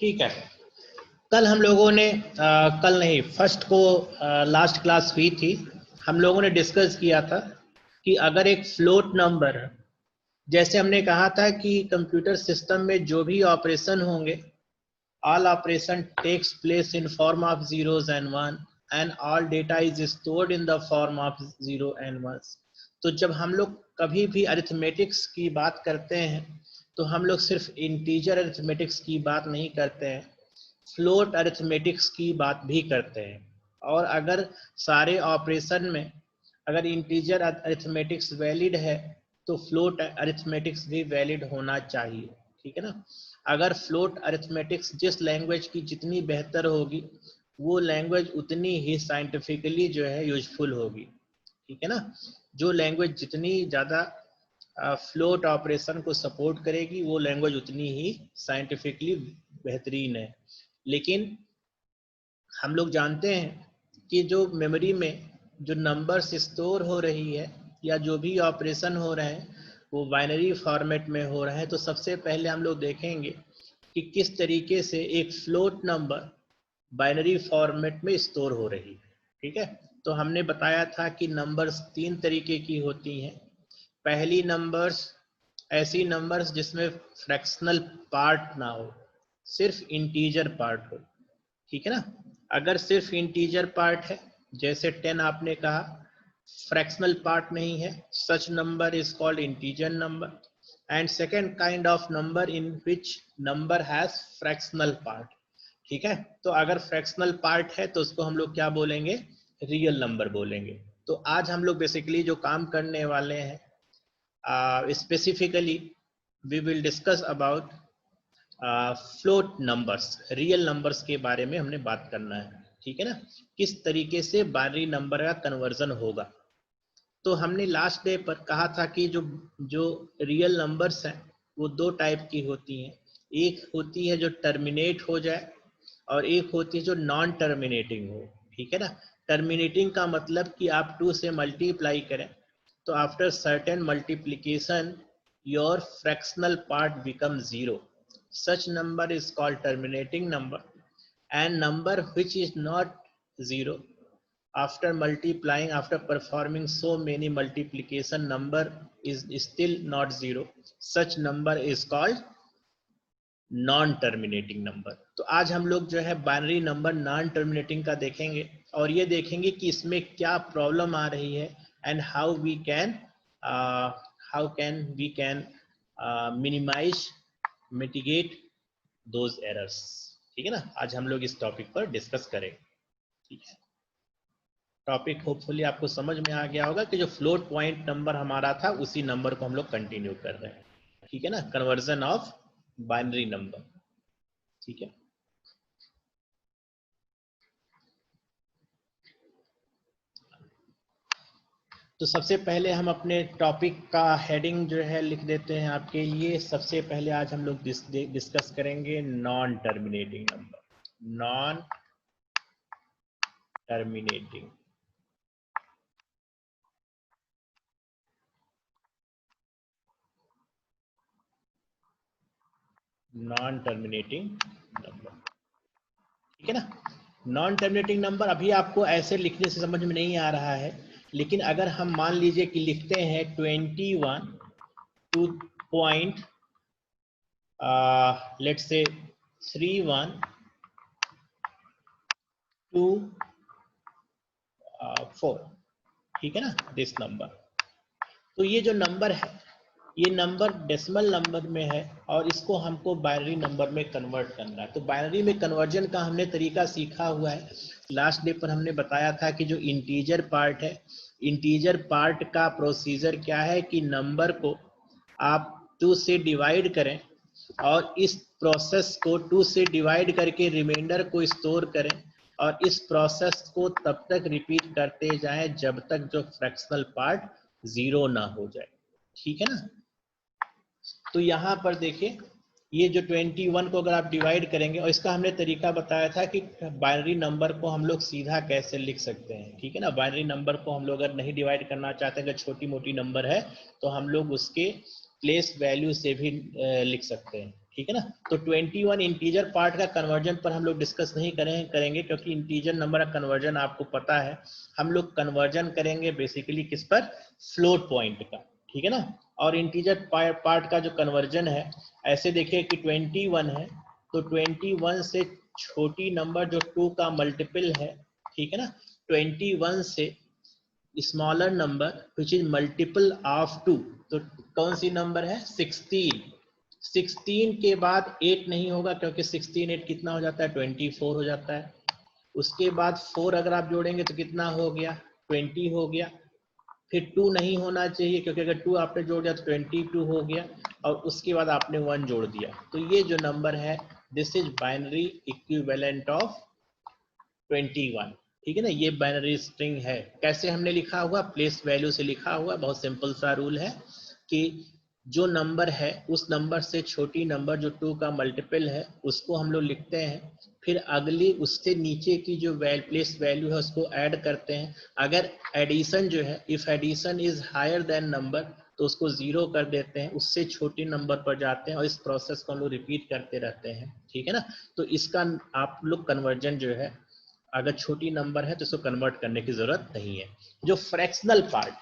ठीक है। कल हम लोगों ने कल नहीं, फर्स्ट को लास्ट क्लास हुई थी, हम लोगों ने डिस्कस किया था कि अगर एक फ्लोट नंबर, जैसे हमने कहा था कि कंप्यूटर सिस्टम में जो भी ऑपरेशन होंगे, all operations takes place in form of zeros and one and all data is stored in the form of zero and one. तो जब हम लोग कभी भी अरिथमेटिक्स की बात करते हैं तो हम लोग सिर्फ इंटीजर अरिथमेटिक्स की बात नहीं करते हैं, फ्लोट अरिथमेटिक्स की बात भी करते हैं। और अगर सारे ऑपरेशन में अगर इंटीजर अरिथमेटिक्स वैलिड है तो फ्लोट अरिथमेटिक्स भी वैलिड होना चाहिए, ठीक है ना। अगर फ्लोट अरिथमेटिक्स जिस लैंग्वेज की जितनी बेहतर होगी वो लैंग्वेज उतनी ही साइंटिफिकली जो है यूजफुल होगी, ठीक है ना। जो लैंग्वेज जितनी ज़्यादा फ्लोट ऑपरेशन को सपोर्ट करेगी वो लैंग्वेज उतनी ही साइंटिफिकली बेहतरीन है। लेकिन हम लोग जानते हैं कि जो मेमोरी में जो नंबर्स स्टोर हो रही है या जो भी ऑपरेशन हो रहे हैं वो बाइनरी फॉर्मेट में हो रहा है। तो सबसे पहले हम लोग देखेंगे कि किस तरीके से एक फ्लोट नंबर बाइनरी फॉर्मेट में स्टोर हो रही है, ठीक है। तो हमने बताया था कि नंबर्स तीन तरीके की होती हैं। पहली नंबर्स ऐसी नंबर्स जिसमें फ्रैक्शनल पार्ट ना हो, सिर्फ इंटीजर पार्ट हो, ठीक है ना। अगर सिर्फ इंटीजर पार्ट है, जैसे 10 आपने कहा, फ्रैक्शनल पार्ट नहीं है, सच number is called integer number. And second kind of number in which number has fractional part, ठीक है। तो अगर फ्रैक्शनल पार्ट है तो उसको हम लोग क्या बोलेंगे, रियल नंबर बोलेंगे। तो आज हम लोग बेसिकली जो काम करने वाले हैं, specifically we will discuss about float numbers, real numbers के बारे में हमने बात करना है, ठीक है ना। किस तरीके से बाइनरी नंबर का कन्वर्जन होगा। तो हमने लास्ट डे पर कहा था कि जो जो रियल नंबर्स हैं वो दो टाइप की होती हैं। एक होती है जो टर्मिनेट हो जाए और एक होती है जो नॉन टर्मिनेटिंग हो, ठीक है ना। टर्मिनेटिंग का मतलब कि आप 2 से मल्टीप्लाई करें तो after certain multiplication your fractional part become zero, such number is called terminating number. And number which is not zero, after multiplying, after performing so many multiplication, number is still not zero, such number is called non terminating number. तो आज हम लोग जो है binary number non terminating का देखेंगे और ये देखेंगे कि इसमें क्या प्रॉब्लम आ रही है and how we can minimize mitigate those errors, ठीक है ना। आज हम लोग इस टॉपिक पर डिस्कस करेंगे, ठीक है। टॉपिक होपफुली आपको समझ में आ गया होगा कि जो फ्लोट पॉइंट नंबर हमारा था उसी नंबर को हम लोग कंटिन्यू कर रहे हैं, ठीक है ना। कन्वर्जन ऑफ बाइनरी नंबर, ठीक है। तो सबसे पहले हम अपने टॉपिक का हेडिंग जो है लिख देते हैं आपके लिए। सबसे पहले आज हम लोग डिस्कस करेंगे non terminating number, non terminating. Non terminating number, ठीक है ना। नॉन टर्मिनेटिंग नंबर अभी आपको ऐसे लिखने से समझ में नहीं आ रहा है, लेकिन अगर हम मान लीजिए कि लिखते हैं 21 two point let's say 31 to 4, ठीक है ना, दिस नंबर। तो ये जो नंबर है ये नंबर डेसिमल नंबर में है और इसको हमको बाइनरी नंबर में कन्वर्ट करना है। तो बाइनरी में कन्वर्जन का हमने तरीका सीखा हुआ है। लास्ट डे पर हमने बताया था कि जो इंटीजर पार्ट है, इंटीजर पार्ट का प्रोसीजर क्या है कि नंबर को आप 2 से डिवाइड करें और इस प्रोसेस को 2 से डिवाइड करके रिमाइंडर को स्टोर करें और इस प्रोसेस को तब तक रिपीट करते जाएं जब तक जो फ्रैक्शनल पार्ट जीरो ना हो जाए, ठीक है ना। तो यहाँ पर देखिए ये जो 21 को अगर आप डिवाइड करेंगे, और इसका हमने तरीका बताया था कि बाइनरी नंबर को हम लोग सीधा कैसे लिख सकते हैं, ठीक है ना। बाइनरी नंबर को हम लोग अगर नहीं डिवाइड करना चाहते हैं, अगर छोटी मोटी नंबर है तो हम लोग उसके प्लेस वैल्यू से भी लिख सकते हैं, ठीक है ना। तो 21 इंटीजर पार्ट का कन्वर्जन पर हम लोग डिस्कस नहीं करेंगे क्योंकि इंटीजर नंबर का कन्वर्जन आपको पता है। हम लोग कन्वर्जन करेंगे बेसिकली किस पर, फ्लोट पॉइंट का, ठीक है ना। और इंटीजर पार्ट का जो कन्वर्जन है, ऐसे देखिए कि 21 है तो 21 से छोटी नंबर जो 2 का मल्टीपल है, ठीक है ना, 21 से smaller number which is multiple of 2, तो कौन सी नंबर है, 16। 16 के बाद 8 नहीं होगा क्योंकि 16 8 कितना हो जाता है, 24 हो जाता है। उसके बाद 4 अगर आप जोड़ेंगे तो कितना हो गया, 20 हो गया। फिर 2 नहीं होना चाहिए क्योंकि अगर 2 आपने जोड़ दिया तो 22 हो गया, और उसके बाद आपने 1 जोड़ दिया। तो ये जो नंबर है, this is binary equivalent of 21, ठीक है ना। ये बाइनरी स्ट्रिंग है। कैसे हमने लिखा हुआ, प्लेस वैल्यू से लिखा हुआ। बहुत सिंपल सा रूल है कि जो नंबर है उस नंबर से छोटी नंबर जो 2 का मल्टीपल है उसको हम लोग लिखते हैं, फिर अगली उससे नीचे की जो प्लेस वैल्यू है उसको ऐड करते हैं। अगर एडिशन जो है, if addition is higher then number, तो उसको 0 कर देते हैं, उससे छोटी नंबर पर जाते हैं, और इस प्रोसेस को हम लोग रिपीट करते रहते हैं, ठीक है ना। तो इसका आप लोग कन्वर्जन जो है, अगर छोटी नंबर है तो इसको कन्वर्ट करने की जरूरत नहीं है। जो फ्रैक्शनल पार्ट,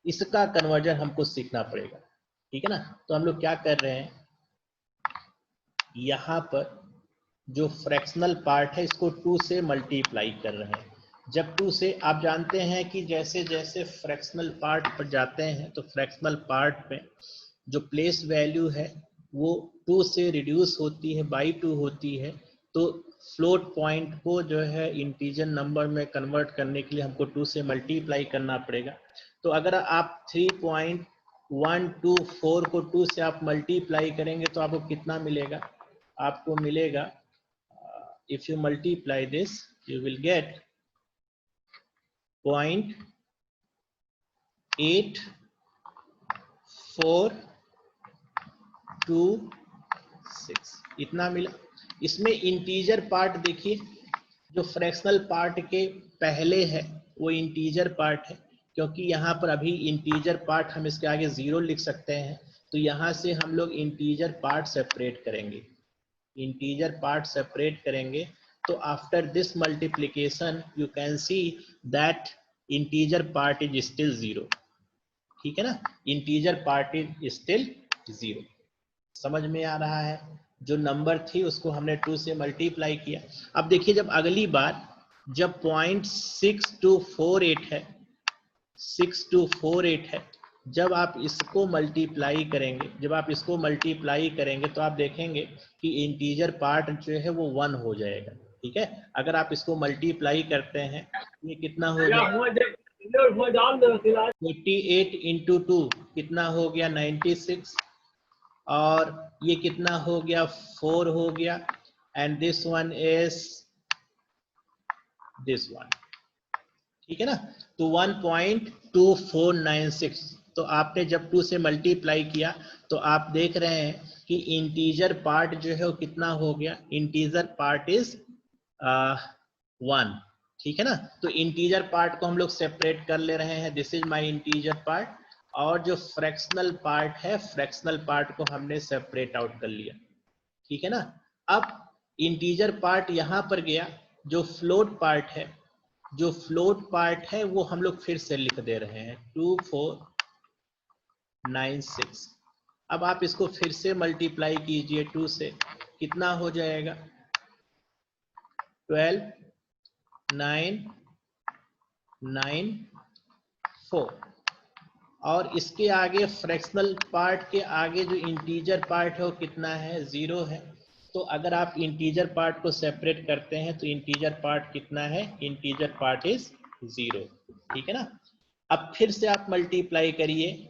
इसका कन्वर्जन हमको सीखना पड़ेगा, ठीक है ना। तो हम लोग क्या कर रहे हैं, यहाँ पर जो फ्रैक्शनल पार्ट है इसको 2 से मल्टीप्लाई कर रहे हैं। जब 2 से, आप जानते हैं कि जैसे जैसे फ्रैक्शनल पार्ट पर जाते हैं तो फ्रैक्शनल पार्ट में जो प्लेस वैल्यू है वो 2 से रिड्यूस होती है, बाई 2 होती है। तो फ्लोट पॉइंट को जो है इंटीजर नंबर में कन्वर्ट करने के लिए हमको 2 से मल्टीप्लाई करना पड़ेगा। तो अगर आप 3.124 को 2 से आप मल्टीप्लाई करेंगे तो आपको कितना मिलेगा, आपको मिलेगा, if you multiply this you will get 0.8426 इतना मिला। इसमें इंटीजर पार्ट देखिए, जो फ्रैक्शनल पार्ट के पहले है वो इंटीजर पार्ट है, क्योंकि यहाँ पर अभी इंटीजर पार्ट हम इसके आगे 0 लिख सकते हैं, तो यहाँ से हम लोग इंटीजर पार्ट सेपरेट करेंगे। इंटीजर पार्ट सेपरेट करेंगे तो after this multiplication you can see that integer part is still 0, ठीक है ना। Integer part is still 0। समझ में आ रहा है, जो नंबर थी उसको हमने 2 से मल्टीप्लाई किया। अब देखिए, जब अगली बार जब 0.6248 है, 6248 है, जब आप इसको मल्टीप्लाई करेंगे, जब आप इसको मल्टीप्लाई करेंगे तो आप देखेंगे कि इंटीजर पार्ट जो है वो 1 हो जाएगा, ठीक है। अगर आप इसको मल्टीप्लाई करते हैं ये कितना हो गया, 48 इंटू 2 कितना हो गया, 96, और ये कितना हो गया, 4 हो गया, and this one is this one, ठीक है ना। तो 1.2496, तो आपने जब 2 से मल्टीप्लाई किया तो आप देख रहे हैं कि इंटीजर पार्ट जो है वो कितना हो गया, इंटीजर पार्ट इज 1, ठीक है ना। तो इंटीजर पार्ट को हम लोग सेपरेट कर ले रहे हैं, this is my integer part, और जो फ्रैक्शनल पार्ट है, फ्रैक्शनल पार्ट को हमने सेपरेट आउट कर लिया, ठीक है ना। अब इंटीजर पार्ट यहां पर गया, जो फ्लोट पार्ट है, जो फ्लोट पार्ट है वो हम लोग फिर से लिख दे रहे हैं 2496। अब आप इसको फिर से मल्टीप्लाई कीजिए 2 से, कितना हो जाएगा, 12994, और इसके आगे फ्रैक्शनल पार्ट के आगे जो इंटीजर पार्ट है वो कितना है, 0 है। तो अगर आप इंटीजर पार्ट को सेपरेट करते हैं तो इंटीजर पार्ट कितना है, इंटीजर पार्ट इज 0, ठीक है ना। अब फिर से आप मल्टीप्लाई करिए।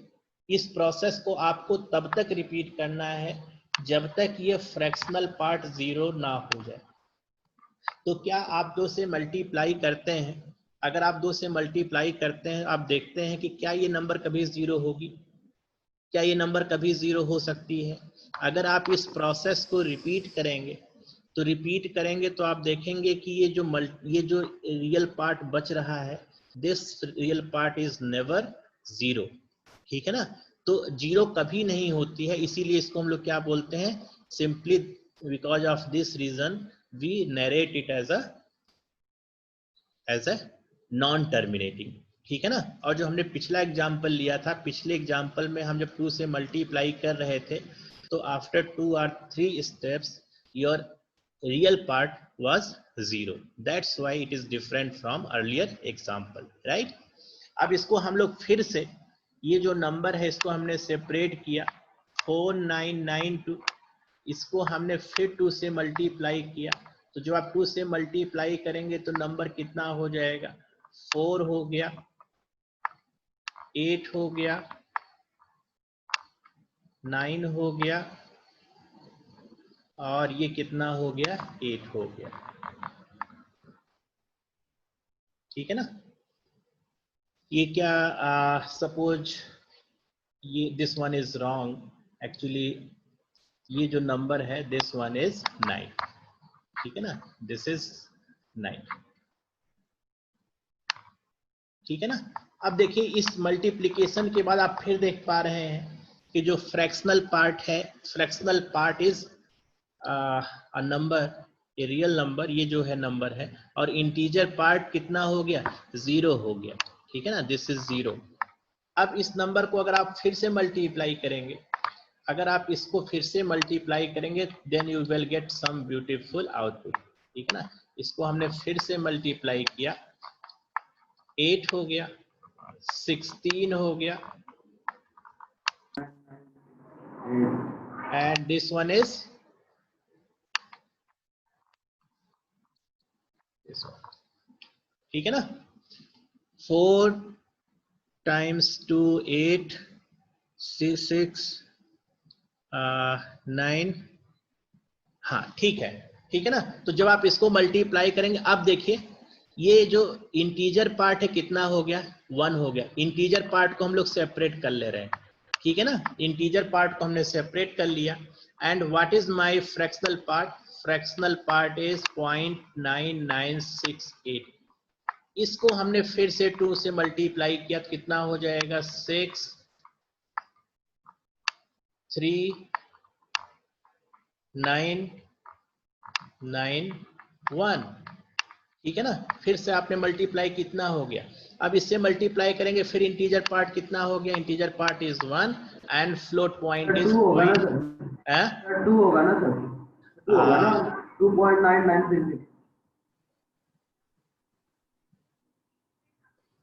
इस प्रोसेस को आपको तब तक रिपीट करना है जब तक ये फ्रैक्शनल पार्ट 0 ना हो जाए। तो क्या आप 2 से मल्टीप्लाई करते हैं, अगर आप 2 से मल्टीप्लाई करते हैं, आप देखते हैं कि क्या ये नंबर कभी 0 होगी, क्या ये नंबर कभी 0 हो सकती है। अगर आप इस प्रोसेस को रिपीट करेंगे तो आप देखेंगे कि ये जो रियल पार्ट बच रहा है, this real part is never 0, ठीक है ना। तो 0 कभी नहीं होती है, इसीलिए इसको हम लोग क्या बोलते हैं, Simply because of this reason we narrate it as a non terminating, ठीक है ना। और जो हमने पिछला एग्जाम्पल लिया था, पिछले एग्जाम्पल में हम जब 2 से मल्टीप्लाई कर रहे थे तो after 2 or 3 steps your real part was 0, that's why it is different from earlier example, right. अब इसको हम लोग फिर से, ये जो नंबर है इसको हमने सेपरेट किया 4992, इसको हमने फिर 2 से मल्टीप्लाई किया, तो जब आप 2 से मल्टीप्लाई करेंगे तो नंबर कितना हो जाएगा, 4 हो गया, 8 हो गया, 9 हो गया, और ये कितना हो गया, 8 हो गया, ठीक है ना। ये क्या, सपोज ये this one is wrong, actually ये जो नंबर है दिस वन इज 9, ठीक है ना, दिस इज 9, ठीक है ना। अब देखिए इस मल्टीप्लिकेशन के बाद आप फिर देख पा रहे हैं कि जो फ्रैक्शनल पार्ट है, fractional part is a number, a real number, ये जो है नंबर है, और इंटीजर पार्ट कितना हो गया, 0 हो गया, ठीक है ना, दिस इज 0। अब इस नंबर को अगर आप फिर से मल्टीप्लाई करेंगे, अगर आप इसको फिर से मल्टीप्लाई करेंगे then you will get some beautiful output, ठीक है ना। इसको हमने फिर से मल्टीप्लाई किया, 8 हो गया, 16 हो गया, and this one is this one, ठीक है ना। 4 times 2 8 6 9, हाँ ठीक है ना। तो जब आप इसको मल्टीप्लाई करेंगे, अब देखिए ये जो इंटीजर पार्ट है कितना हो गया, 1 हो गया। इंटीजर पार्ट को हम लोग सेपरेट कर ले रहे हैं, ठीक है ना, इंटीजर पार्ट को हमने सेपरेट कर लिया। And what is my fractional part, fractional part is 0.9968। इसको हमने फिर से 2 से मल्टीप्लाई किया तो कितना हो जाएगा, 6 3 9 9 1, ठीक है ना। फिर से आपने मल्टीप्लाई कितना हो गया, अब इससे मल्टीप्लाई करेंगे, फिर इंटीजर पार्ट कितना हो गया, integer part is 1 and float point is 2 होगा ना सर, 2 होगा ना सर, 2 होगा ना, 2.9966,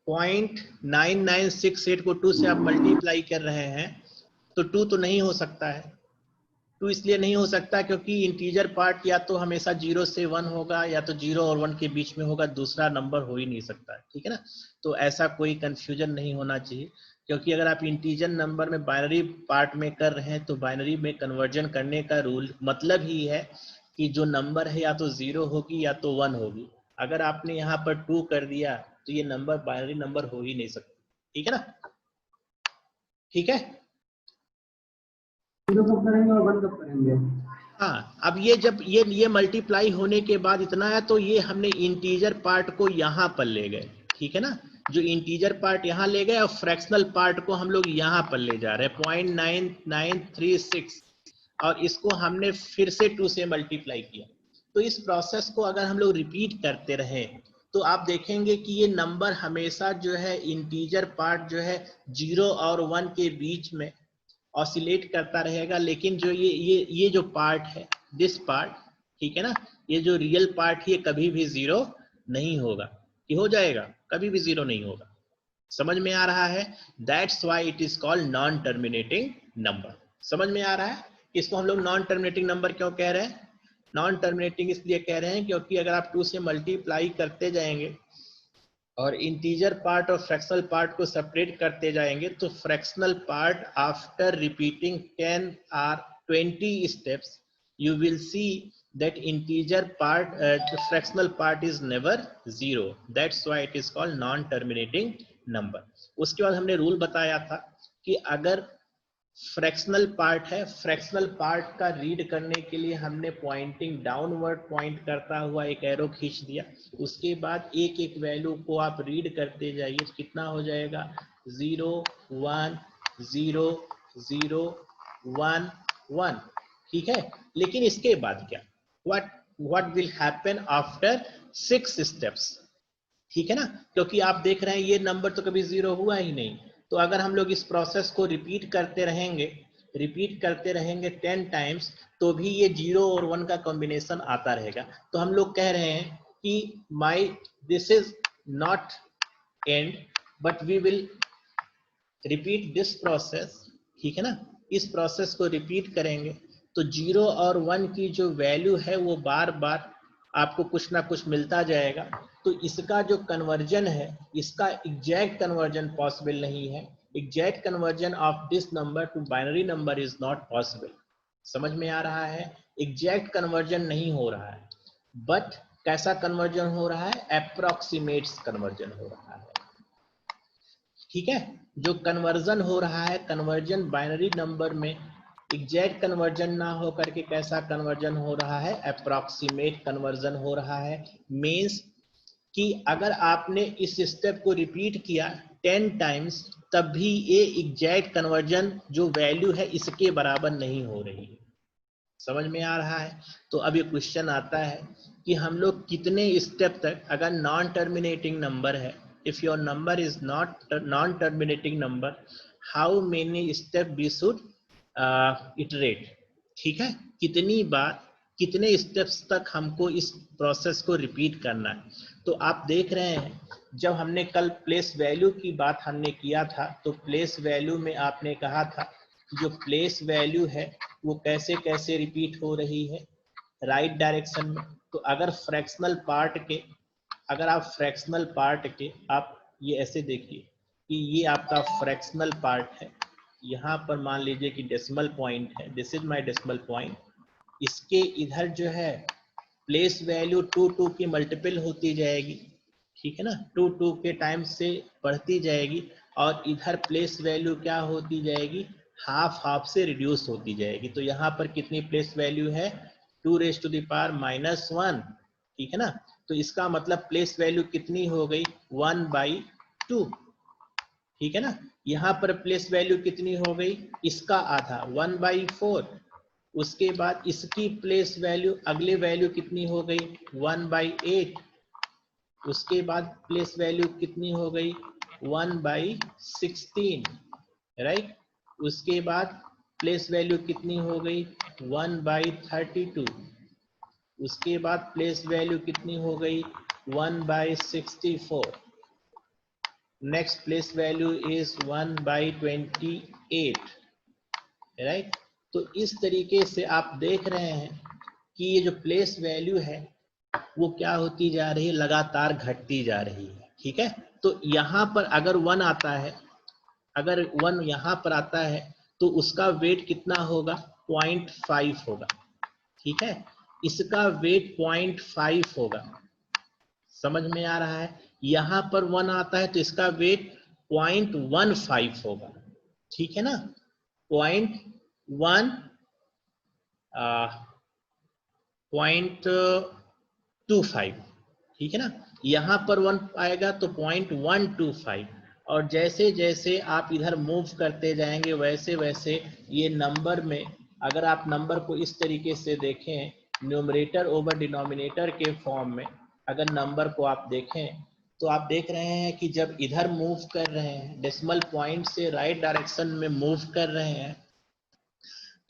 0.9968 को 2 से आप मल्टीप्लाई कर रहे हैं तो 2 तो नहीं हो सकता है। 2 इसलिए नहीं हो सकता क्योंकि इंटीजर पार्ट या तो हमेशा 0 से 1 होगा, या तो 0 और 1 के बीच में होगा, दूसरा नंबर हो ही नहीं सकता है, ठीक है ना। तो ऐसा कोई कंफ्यूजन नहीं होना चाहिए, क्योंकि अगर आप इंटीजर नंबर में बाइनरी पार्ट में कर रहे हैं तो बाइनरी में कन्वर्जन करने का रूल मतलब ही है कि जो नंबर है या तो 0 होगी या तो 1 होगी। अगर आपने यहाँ पर 2 कर दिया तो ये नंबर बाइनरी नंबर हो ही नहीं सकता, ठीक है ना, ठीक है। 0 कब करेंगे और 1 कब करेंगे? हाँ, अब ये जब ये मल्टीप्लाई होने के बाद इतना है तो ये हमने इंटीजर पार्ट को यहाँ पर ले गए, ठीक है ना, जो इंटीजर पार्ट यहाँ ले गए और फ्रैक्शनल पार्ट को हम लोग यहाँ पर ले जा रहे हैं 0.9936, और इसको हमने फिर से 2 से मल्टीप्लाई किया। तो इस प्रोसेस को अगर हम लोग रिपीट करते रहे तो आप देखेंगे कि ये नंबर हमेशा जो है इंटीजर पार्ट जो है 0 और 1 के बीच में ऑसिलेट करता रहेगा, लेकिन जो ये जो पार्ट है, दिस पार्ट, ठीक है ना, ये जो रियल पार्ट ये कभी भी 0 नहीं होगा, कि हो जाएगा, कभी भी 0 नहीं होगा। समझ में आ रहा है, that's why it is called non terminating number. समझ में आ रहा है इसको हम लोग नॉन टर्मिनेटिंग नंबर क्यों कह रहे हैं, नॉन टर्मिनेटिंग इसलिए कह रहे हैं क्योंकि अगर आप 2 से मल्टीप्लाई करते जाएंगे और इंटीजर पार्ट और फ्रैक्शनल पार्ट को सेपरेट करते जाएंगे तो fractional part after repeating 10 or 20 steps you will see that integer part, fractional part is never 0, that's why it is called non terminating number। उसके बाद हमने रूल बताया था कि अगर फ्रैक्शनल पार्ट है, फ्रैक्शनल पार्ट का रीड करने के लिए हमने पॉइंटिंग डाउनवर्ड पॉइंट करता हुआ एक एरो खींच दिया, उसके बाद एक एक वैल्यू को आप रीड करते जाइए तो कितना हो जाएगा, 0 1 0 0 1 1, ठीक है। लेकिन इसके बाद क्या, what will happen after 6 steps, ठीक है ना, क्योंकि आप देख रहे हैं ये नंबर तो कभी 0 हुआ ही नहीं। तो अगर हम लोग इस प्रोसेस को रिपीट करते रहेंगे 10 टाइम्स, तो भी ये 0 और 1 का कॉम्बिनेशन आता रहेगा। तो हम लोग कह रहे हैं कि this is not end, but we will repeat this process, ठीक है ना। इस प्रोसेस को रिपीट करेंगे तो 0 और 1 की जो वैल्यू है वो बार बार आपको कुछ ना कुछ मिलता जाएगा। तो इसका जो कन्वर्जन है, इसका एग्जैक्ट कन्वर्जन पॉसिबल नहीं है। Exact conversion of this number two binary number is not possible. समझ में आ रहा है, एग्जैक्ट कन्वर्जन नहीं हो रहा है, बट कैसा कन्वर्जन हो रहा है, अप्रॉक्सीमेट्स कन्वर्जन हो रहा है, ठीक है। जो कन्वर्जन हो रहा है, कन्वर्जन बाइनरी नंबर में एग्जैक्ट कन्वर्जन ना हो करके कैसा कन्वर्जन हो रहा है, अप्रॉक्सीमेट कन्वर्जन हो रहा है। मींस कि अगर आपने इस स्टेप को रिपीट किया 10 टाइम्स, तब भी ये एग्जैक्ट कन्वर्जन जो वैल्यू है इसके बराबर नहीं हो रही है। समझ में आ रहा है। तो अब ये क्वेश्चन आता है कि हम लोग कितने स्टेप तक, अगर नॉन टर्मिनेटिंग नंबर है, if your number is not non terminating number, how many step we should iterate, ठीक है, कितनी बार, कितने स्टेप्स तक हमको इस प्रोसेस को रिपीट करना है। तो आप देख रहे हैं, जब हमने कल प्लेस वैल्यू की बात हमने किया था, तो प्लेस वैल्यू में आपने कहा था जो प्लेस वैल्यू है वो कैसे कैसे रिपीट हो रही है, राइट डायरेक्शन में। तो अगर फ्रैक्शनल पार्ट के, अगर आप फ्रैक्शनल पार्ट के, आप ये ऐसे देखिए कि ये आपका फ्रैक्शनल पार्ट है, यहाँ पर मान लीजिए कि डेसिमल पॉइंट है, this is my decimal point. इसके इधर जो है प्लेस वैल्यू 2 की मल्टीपल होती जाएगी, ठीक है ना, 2 के टाइम से बढ़ती जाएगी, और इधर प्लेस वैल्यू क्या होती जाएगी, हाफ से रिड्यूस होती जाएगी। तो यहाँ पर कितनी प्लेस वैल्यू है, 2⁻⁻1, ठीक है ना। तो इसका मतलब प्लेस वैल्यू कितनी हो गई, 1/2, ठीक है ना। यहाँ पर प्लेस वैल्यू कितनी हो गई, इसका आधा, 1/4। उसके बाद इसकी प्लेस वैल्यू, अगली वैल्यू कितनी हो गई, 1/8। उसके बाद प्लेस वैल्यू कितनी हो गई, 1/16, राइट। उसके बाद प्लेस वैल्यू कितनी हो गई, 1/32। उसके बाद प्लेस वैल्यू कितनी हो गई, 1/64। Next place value is 1/28, right. तो इस तरीके से आप देख रहे हैं कि ये जो प्लेस वैल्यू है वो क्या होती जा रही है, लगातार घटती जा रही है, ठीक है। तो यहाँ पर अगर 1 आता है, अगर 1 यहाँ पर आता है तो उसका वेट कितना होगा, 0.5 होगा, ठीक है। इसका वेट 0.5 होगा, समझ में आ रहा है। यहाँ पर 1 आता है तो इसका वेट 0.15 होगा, ठीक है ना, 0.25, ठीक है ना। यहाँ पर 1 आएगा तो 0.125, और जैसे जैसे आप इधर मूव करते जाएंगे वैसे वैसे ये नंबर में, अगर आप नंबर को इस तरीके से देखें, न्यूमरेटर ओवर डिनोमिनेटर के फॉर्म में अगर नंबर को आप देखें, तो आप देख रहे हैं कि जब इधर मूव कर रहे हैं, डेसिमल पॉइंट से राइट डायरेक्शन में मूव कर रहे हैं,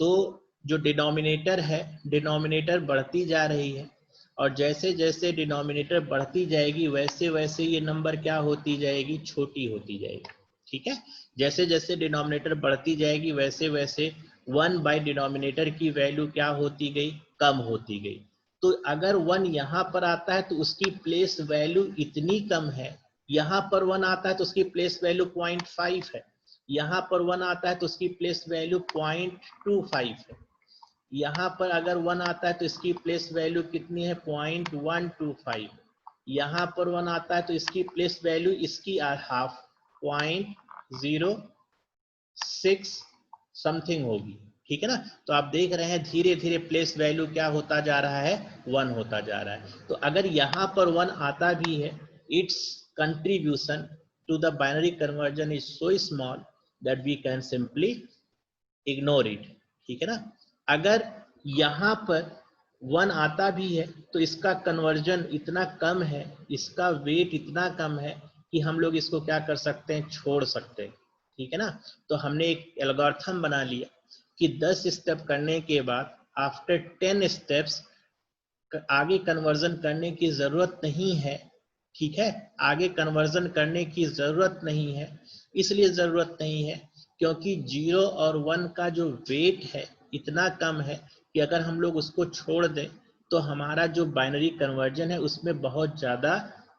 तो जो डिनोमिनेटर है, डिनोमिनेटर बढ़ती जा रही है, और जैसे जैसे डिनोमिनेटर बढ़ती जाएगी वैसे वैसे ये नंबर क्या होती जाएगी, छोटी होती जाएगी, ठीक है। जैसे जैसे डिनोमिनेटर बढ़ती जाएगी वैसे वैसे 1/डिनोमिनेटर की वैल्यू क्या होती गई, कम होती गई। तो अगर 1 यहाँ पर आता है तो उसकी प्लेस वैल्यू इतनी कम है, यहाँ पर 1 आता है तो उसकी प्लेस वैल्यू 0.5 है, यहाँ पर 1 आता है तो उसकी प्लेस वैल्यू 0.25 है, यहाँ पर अगर 1 आता है तो इसकी प्लेस वैल्यू कितनी है, 0.125, यहाँ पर 1 आता है तो इसकी प्लेस वैल्यू इसकी हाफ, 0.06 समथिंग होगी, ठीक है ना। तो आप देख रहे हैं धीरे धीरे प्लेस वैल्यू क्या होता जा रहा है, 1 होता जा रहा है। तो अगर यहाँ पर 1 आता भी है, it's contribution to the binary conversion is so small that we can simply ignore it, ठीक है ना। अगर यहाँ पर 1 आता भी है तो इसका कन्वर्जन इतना कम है, इसका वेट इतना कम है कि हम लोग इसको क्या कर सकते हैं, छोड़ सकते हैं। ठीक है ना। तो हमने एक एल्गोरिथम बना लिया कि 10 स्टेप करने के बाद आफ्टर 10 स्टेप्स आगे कन्वर्जन करने की जरूरत नहीं है। ठीक है, आगे कन्वर्जन करने की जरूरत नहीं है। इसलिए जरूरत नहीं है क्योंकि 0 और 1 का जो वेट है इतना कम है कि अगर हम लोग उसको छोड़ दें तो हमारा जो बाइनरी कन्वर्जन है उसमें बहुत ज्यादा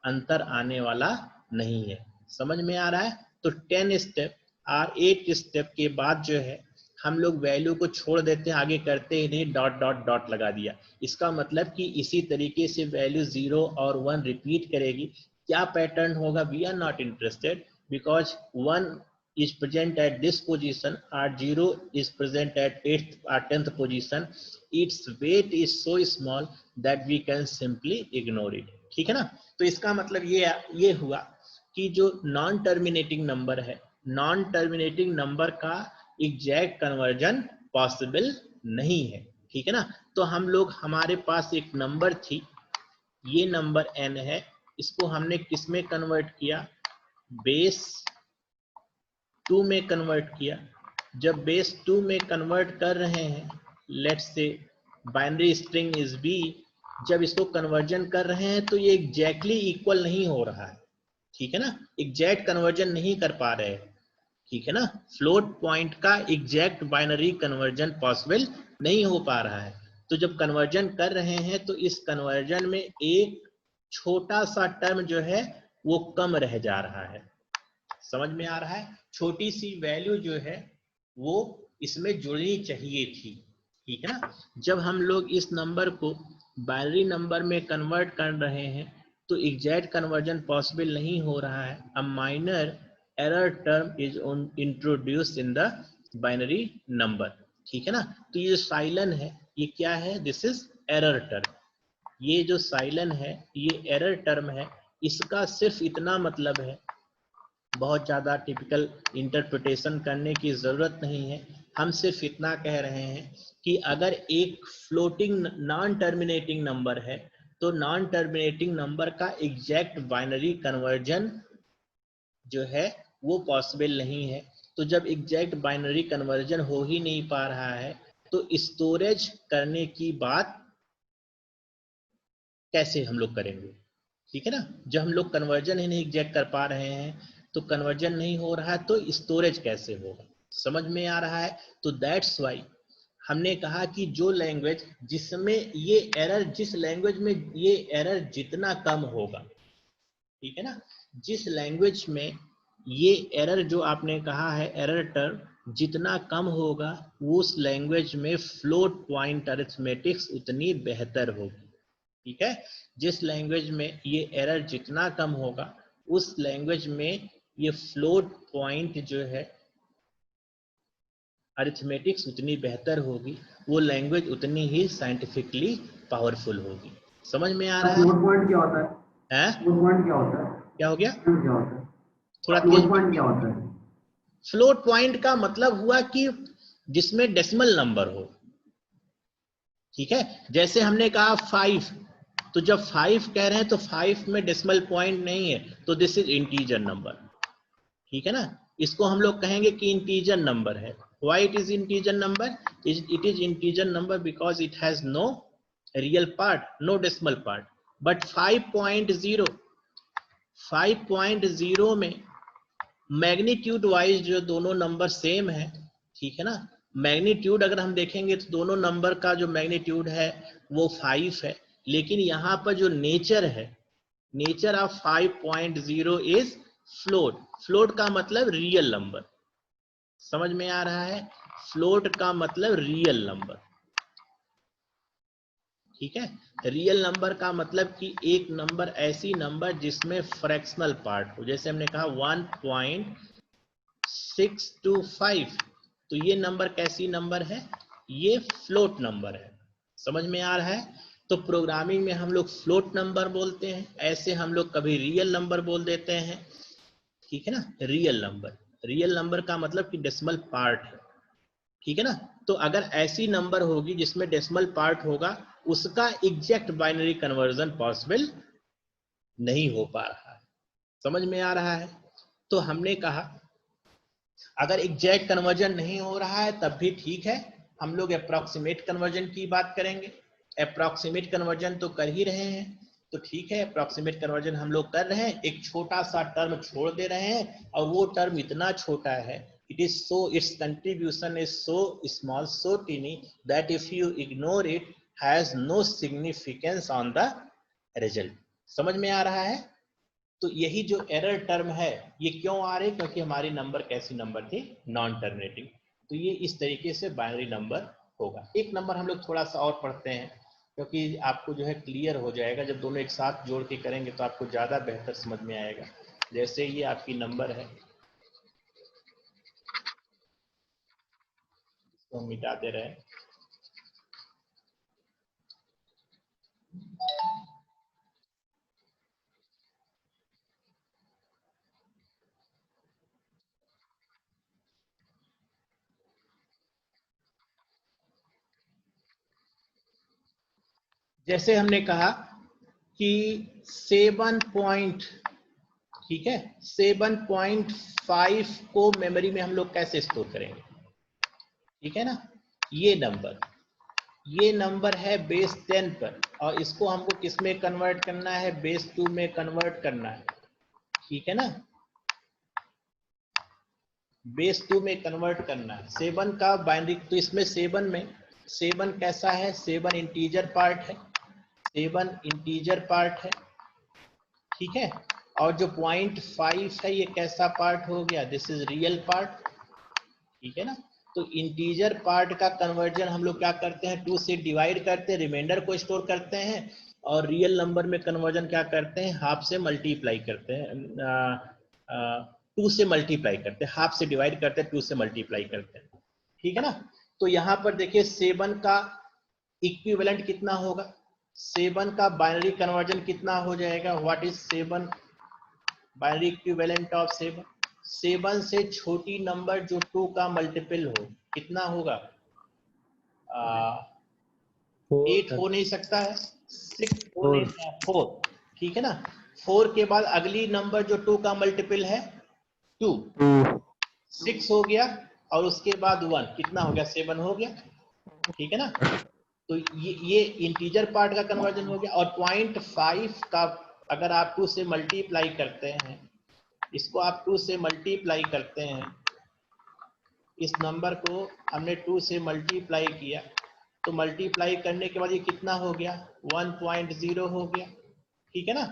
अंतर आने वाला नहीं है। समझ में आ रहा है। तो 10 स्टेप और 8 स्टेप के बाद जो है हम लोग वैल्यू को छोड़ देते हैं, आगे करते ही नहीं, डॉट डॉट डॉट लगा दिया। इसका मतलब कि इसी तरीके से वैल्यू 0 और 1 रिपीट करेगी। क्या पैटर्न होगा, we are not interested because 1 is present at this position or 0 is present at 8th or 10th position. Its weight is so small that we can simply ignore it. ठीक है ना। तो इसका मतलब ये हुआ कि जो नॉन टर्मिनेटिंग नंबर है, नॉन टर्मिनेटिंग नंबर का एग्जैक्ट कन्वर्जन पॉसिबल नहीं है। ठीक है ना। तो हम लोग, हमारे पास एक नंबर थी, ये नंबर n है, इसको हमने किस में कन्वर्ट किया, बेस 2 में कन्वर्ट किया। जब बेस 2 में कन्वर्ट कर रहे हैं, let's say binary string is B, जब इसको कन्वर्जन कर रहे हैं तो ये एग्जैक्टली इक्वल नहीं हो रहा है। ठीक है ना, एग्जैक्ट कन्वर्जन नहीं कर पा रहे हैं। ठीक है ना, फ्लोट पॉइंट का एग्जैक्ट बाइनरी कन्वर्जन पॉसिबल नहीं हो पा रहा है। तो जब कन्वर्जन कर रहे हैं तो इस कन्वर्जन में एक छोटा सा टर्म जो है वो कम रह जा रहा है। समझ में आ रहा है। छोटी सी वैल्यू जो है वो इसमें जुड़नी चाहिए थी। ठीक है ना। जब हम लोग इस नंबर को बाइनरी नंबर में कन्वर्ट कर रहे हैं तो एग्जैक्ट कन्वर्जन पॉसिबल नहीं हो रहा है। A minor error term is introduced in the binary number. ठीक है ना। तो ये साइलन है, ये क्या है, दिस इज एरर टर्म। ये जो साइलन है ये एरर टर्म है। इसका सिर्फ इतना मतलब है, बहुत ज्यादा टिपिकल इंटरप्रिटेशन करने की जरूरत नहीं है। हम सिर्फ इतना कह रहे हैं कि अगर एक फ्लोटिंग नॉन टर्मिनेटिंग नंबर है तो नॉन टर्मिनेटिंग नंबर का एग्जैक्ट बाइनरी कन्वर्जन जो है वो पॉसिबल नहीं है। तो जब एग्जैक्ट बाइनरी कन्वर्जन हो ही नहीं पा रहा है तो स्टोरेज करने की बात कैसे हम लोग करेंगे। ठीक है ना। जब हम लोग कन्वर्जन ही नहीं एग्जैक्ट कर पा रहे हैं, तो कन्वर्जन नहीं हो रहा है तो स्टोरेज कैसे होगा। समझ में आ रहा है। तो दैट्स वाई हमने कहा कि जो लैंग्वेज जिसमें ये एरर, जिस लैंग्वेज में ये एरर जितना कम होगा, ठीक है ना, जिस लैंग्वेज में ये एरर जो आपने कहा है एरर टर्म जितना कम होगा, उस लैंग्वेज में फ्लोट पॉइंट अरिथमेटिक्स उतनी बेहतर होगी। ठीक है। जिस लैंग्वेज में ये एरर जितना कम होगा उस लैंग्वेज में ये फ्लोट पॉइंट जो है अरिथमेटिक्स उतनी बेहतर होगी, वो लैंग्वेज उतनी ही साइंटिफिकली पावरफुल होगी। समझ में आ रहा है। फ्लोट पॉइंट क्या होता है? फ्लोट पॉइंट क्या होता है? क्या हो गया, क्या होता है? थोड़ा फ्लोट तेज। पॉइंट क्या होता है? फ्लोट पॉइंट का मतलब हुआ कि जिसमें डेसिमल नंबर हो। ठीक है। जैसे हमने कहा 5, तो जब 5 कह रहे हैं तो 5 में डेसिमल पॉइंट नहीं है, तो दिस इज इंटीजर नंबर। ठीक है ना। इसको हम लोग कहेंगे कि इंटीजर नंबर है। Why it is integer number? It is integer number because it has no real part, no decimal part. But 5.0 में मैग्नीट्यूड वाइज जो दोनों नंबर सेम है। ठीक है ना। मैग्नीट्यूड अगर हम देखेंगे तो दोनों नंबर का जो मैग्नीट्यूड है वो 5 है, लेकिन यहाँ पर जो नेचर है, nature of 5.0 is float. Float का मतलब रियल नंबर। समझ में आ रहा है। फ्लोट का मतलब रियल नंबर। ठीक है। रियल नंबर का मतलब कि एक नंबर ऐसी नंबर जिसमें फ्रैक्शनल पार्ट हो। जैसे हमने कहा 1.625, तो ये नंबर कैसी नंबर है, ये फ्लोट नंबर है। समझ में आ रहा है। तो प्रोग्रामिंग में हम लोग फ्लोट नंबर बोलते हैं, ऐसे हम लोग कभी रियल नंबर बोल देते हैं। ठीक है ना। रियल नंबर, रियल नंबर का मतलब कि डेसिमल पार्ट है। ठीक है ना। तो अगर ऐसी नंबर होगी जिसमें डेसिमल पार्ट होगा, उसका एग्जैक्ट बाइनरी कन्वर्जन पॉसिबल नहीं हो पा रहा है। समझ में आ रहा है। तो हमने कहा अगर एग्जैक्ट कन्वर्जन नहीं हो रहा है तब भी ठीक है, हम लोग अप्रॉक्सीमेट कन्वर्जन की बात करेंगे। अप्रॉक्सीमेट कन्वर्जन तो कर ही रहे हैं, तो ठीक है, अप्रॉक्सीमेट कन्वर्जन हम लोग कर रहे हैं। एक छोटा सा टर्म छोड़ दे रहे हैं, और वो टर्म इतना छोटा है, it is so, its contribution is so small, so teeny that if you ignore it has no significance on the result। समझ में आ रहा है। तो यही जो एरर टर्म है ये क्यों आ रही, क्योंकि हमारी नंबर कैसी नंबर थी, नॉन टर्मिनेटिंग। तो ये इस तरीके से बाइनरी नंबर होगा। एक नंबर हम लोग थोड़ा सा और पढ़ते हैं, क्योंकि आपको जो है क्लियर हो जाएगा। जब दोनों एक साथ जोड़ के करेंगे तो आपको ज्यादा बेहतर समझ में आएगा। जैसे ये आपकी नंबर है, इसको हम मिटा दे रहे हैं। जैसे हमने कहा कि 7 पॉइंट, ठीक है, 7.5 को मेमोरी में हम लोग कैसे स्टोर करेंगे, ठीक है ना। ये नंबर है बेस 10 पर, और इसको हमको किस में कन्वर्ट करना है, बेस 2 में कन्वर्ट करना है, ठीक है ना। बेस 2 में कन्वर्ट करना है। 7 का बाइनरी, तो इसमें 7 कैसा है, 7 इंटीजर पार्ट है, 7 इंटीजर पार्ट है, ठीक है। और जो 0.5 है ये कैसा पार्ट हो गया, दिस इज रियल पार्ट, ठीक है ना। तो इंटीजर पार्ट का कन्वर्जन हम लोग क्या करते हैं, 2 से डिवाइड करते हैं, रिमाइंडर को स्टोर करते हैं, और रियल नंबर में कन्वर्जन क्या करते हैं, हाफ से मल्टीप्लाई करते हैं, 2 से मल्टीप्लाई करते हैं, हाफ से डिवाइड करते हैं, 2 से मल्टीप्लाई करते हैं, ठीक है ना। तो यहाँ पर देखिए 7 का इक्विवेलेंट कितना होगा, 7 का बाइनरी कन्वर्जन कितना हो जाएगा, what is 7 binary equivalent of 7। 7 से छोटी नंबर जो 2 का मल्टीपल हो कितना होगा, 8 हो नहीं सकता है, 6 हो नहीं सकता, 4, ठीक है ना। 4 के बाद अगली नंबर जो 2 का मल्टीपल है 2, 6 हो गया, और उसके बाद 1 कितना हो गया, 7 हो गया, ठीक है ना। तो ये इंटीजर पार्ट का कन्वर्जन हो गया। और 0.5 का अगर आप 2 से मल्टीप्लाई करते हैं, इसको आप 2 से मल्टीप्लाई करते हैं, इस नंबर को हमने 2 से मल्टीप्लाई किया, तो मल्टीप्लाई करने के बाद ये कितना हो गया, 1.0 हो गया, ठीक है ना,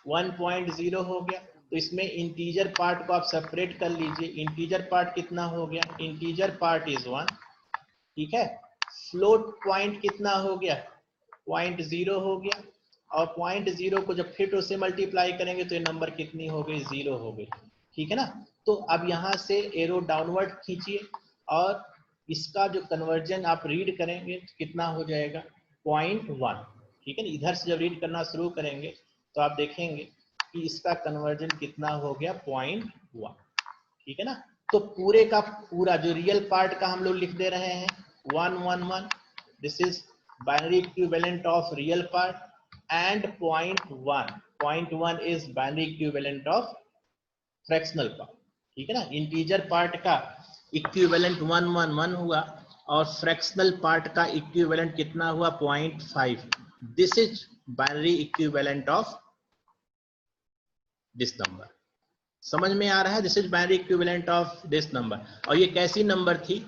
1.0 हो गया। तो इसमें इंटीजर पार्ट को आप सेपरेट कर लीजिए, इंटीजर पार्ट कितना हो गया, इंटीजर पार्ट इज 1, ठीक है। फ्लोट पॉइंट कितना हो गया, 0.0 हो गया, और 0.0 को जब फिर से मल्टीप्लाई करेंगे तो ये नंबर कितनी हो गई, 0 हो गई, ठीक है ना। तो अब यहाँ से एरो डाउनवर्ड खींचिए, और इसका जो कन्वर्जन आप रीड करेंगे तो कितना हो जाएगा, 0.1, ठीक है ना। इधर से जब रीड करना शुरू करेंगे तो आप देखेंगे कि इसका कन्वर्जन कितना हो गया, 0.1, ठीक है ना। तो पूरे का पूरा जो रियल पार्ट का हम लोग लिख दे रहे हैं 111, this is binary equivalent of real part, and 0.1 is binary equivalent of fractional part, ठीक है ना। इंटीजर पार्ट का इक्विवेलेंट 111 हुआ, और फ्रैक्शनल पार्ट का इक्विवेलेंट कितना हुआ, 0.5। This is binary equivalent of this number. समझ में आ रहा है, this is binary equivalent of this number. और ये कैसी नंबर थी,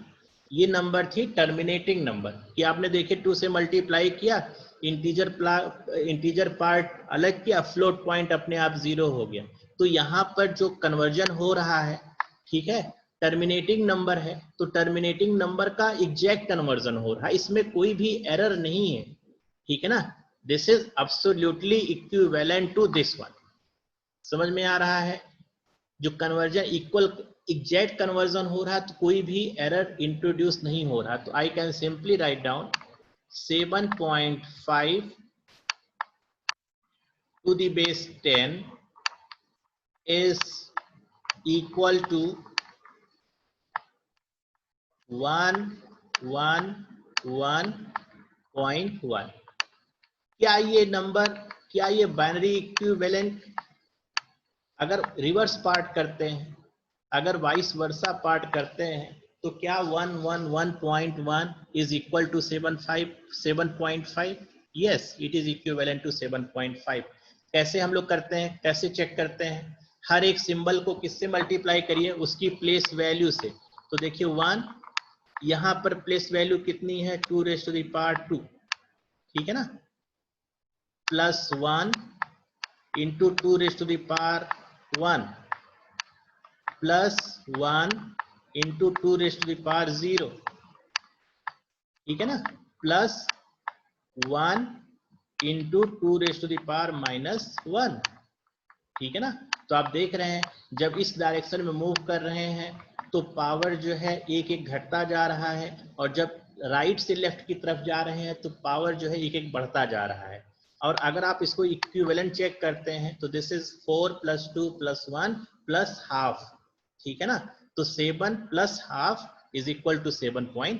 ये नंबर थी टर्मिनेटिंग नंबर, कि आपने देखे 2 से मल्टीप्लाई किया, इंटीजर पार्ट अलग किया, फ्लोट पॉइंट अपने आप 0 हो गया। तो यहाँ पर जो कन्वर्जन हो रहा है, ठीक है, टर्मिनेटिंग नंबर है, तो टर्मिनेटिंग नंबर का एग्जैक्ट कन्वर्जन हो रहा है, इसमें कोई भी एरर नहीं है, ठीक है ना। This is absolutely equivalent to this one. समझ में आ रहा है, जो कन्वर्जन इक्वल एग्जैक्ट कन्वर्जन हो रहा है, तो कोई भी एरर इंट्रोड्यूस नहीं हो रहा। तो I can simply write down 7.5 to the base 10 is equal to 1 1.1. क्या ये नंबर, क्या ये बाइनरी इक्विवेलेंट, अगर रिवर्स पार्ट करते हैं, अगर वाइस वर्सा पार्ट करते हैं, तो क्या 1.1 is equal to 7.5? Yes, it is equivalent to 7.5. कैसे हम लोग करते हैं, कैसे चेक करते हैं? हर एक सिंबल को किससे मल्टीप्लाई करिए? उसकी प्लेस वैल्यू से. तो देखिए 1, यहां पर प्लेस वैल्यू कितनी है? 2 रेज़ टू द पावर 2, ठीक है ना, plus 1 into 2 raise to the power 1 plus 1 into 2 raise to the power 0, ठीक है ना, plus 1 into 2 raise to the power -1, ठीक है ना. तो आप देख रहे हैं जब इस डायरेक्शन में मूव कर रहे हैं तो पावर जो है एक एक घटता जा रहा है, और जब राइट से लेफ्ट की तरफ जा रहे हैं तो पावर जो है एक एक बढ़ता जा रहा है. और अगर आप इसको इक्विवेलेंट चेक करते हैं तो दिस इज 4 + 2 + 1 + हाफ, ठीक है ना. तो 7 + हाफ इज इक्वल टू 7.5,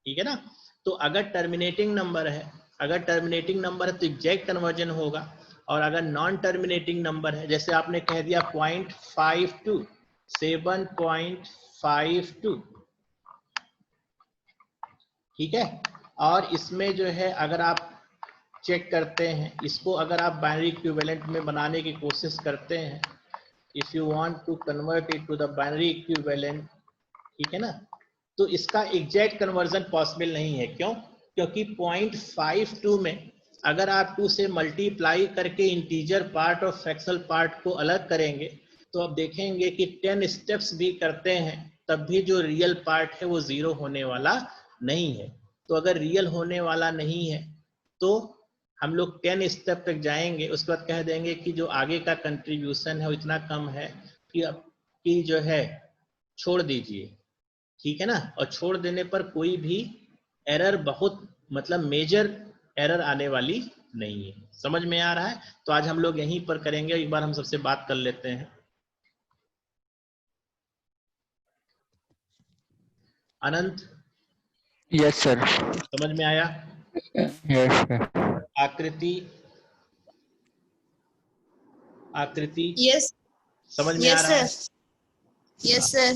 ठीक है ना. तो अगर टर्मिनेटिंग नंबर है, अगर टर्मिनेटिंग नंबर है तो एग्जैक्ट कन्वर्जन होगा, और अगर नॉन टर्मिनेटिंग नंबर है, जैसे आपने कह दिया 0.52, 7.52, ठीक है. और इसमें जो है अगर आप चेक करते हैं, इसको अगर आप बाइनरी इक्विवेलेंट में बनाने की कोशिश करते हैं, if you want to convert it to the binary equivalent, ठीक है ना, तो इसका एग्जैक्ट कन्वर्जन पॉसिबल नहीं है. क्यों? क्योंकि 0.52 में अगर आप 2 से मल्टीप्लाई करके इंटीजर पार्ट और फ्रैक्शनल पार्ट को अलग करेंगे तो आप देखेंगे कि 10 स्टेप्स भी करते हैं तब भी जो रियल पार्ट है वो 0 होने वाला नहीं है. तो अगर रियल होने वाला नहीं है तो हम लोग 10 स्टेप तक जाएंगे, उसके बाद कह देंगे कि जो आगे का कंट्रीब्यूशन है वो इतना कम है कि जो है छोड़ दीजिए, ठीक है ना. और छोड़ देने पर कोई भी एरर, बहुत मतलब मेजर एरर आने वाली नहीं है. समझ में आ रहा है? तो आज हम लोग यहीं पर करेंगे. एक बार हम सबसे बात कर लेते हैं. अनंत, यस सर. समझ में आया? Yes sir. आकृति, आकृति यस समझ में आ यस रहा है? सर. Yes sir.